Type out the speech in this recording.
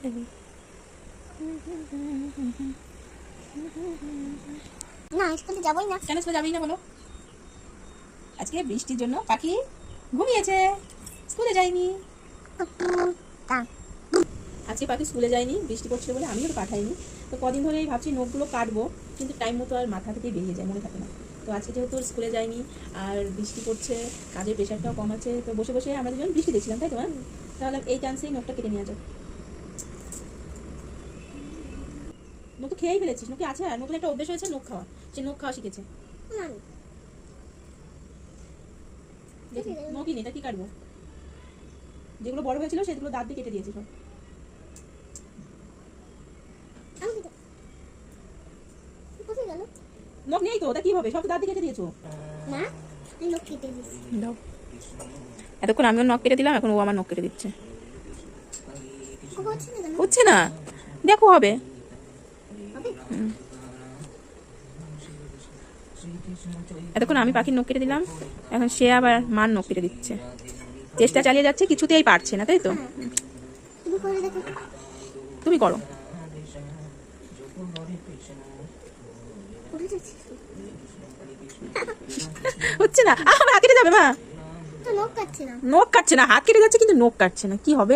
না স্কুলে যাবই না। কেন স্কুলে যাবেই না বলো? আজকে বৃষ্টির জন্য পাখি ঘুমিয়েছে, স্কুলে যায়নি। আজকে পাখি স্কুলে যায়নি, বৃষ্টি পড়ছিল বলে আমিও তো পাঠাইনি। তো কদিন ধরেই ভাবছি নখগুলো কাটবো, কিন্তু টাইম মতো আর মাথা থেকে বেরিয়ে যায়, মনে থাকে না। তো আজকে যেহেতু স্কুলে যায়নি আর বৃষ্টি পড়ছে, কাজের প্রেশারটাও কম আছে, তো বসে বসে আমরা দুজন বৃষ্টি দেখছিলাম, তাই তো? তাহলে এই চান্সেই নখটা কেটে নেওয়া যাক। নখ তো খেয়েই ফেলেছিস, নখে আছে আর নতুন একটা অভ্যেস হয়েছে নখ খাওয়া, সে নখ খাওয়া শিখেছে। নখই নেই, তা কি কাটবো? যেগুলো বড় হয়েছিল সেগুলো দাঁত দিয়ে কেটে দিয়েছি সব। নখ নেই তো, ওটা কি হবে? সব তো দাঁত দিয়ে কেটে দিয়েছো। দাও। এতক্ষণ আমিও নখ কেটে দিলাম, এখন ও আমার নখ কেটে দিচ্ছে। হচ্ছে না, দেখো হবে। এতক্ষণ আমি পাখির নখ কেটে দিলাম, এখন সে আবার মার নখ কেটে দিচ্ছে। চেষ্টা চালিয়ে যাচ্ছে, কিছুতেই পারছে না, তাই তো? তুমি করো। হচ্ছে না, হাত কেটে যাবে মা। নখ কাটছে না, নখ কাটছে না, হাত কেটে যাচ্ছে কিন্তু নখ কাটছে না, কি হবে?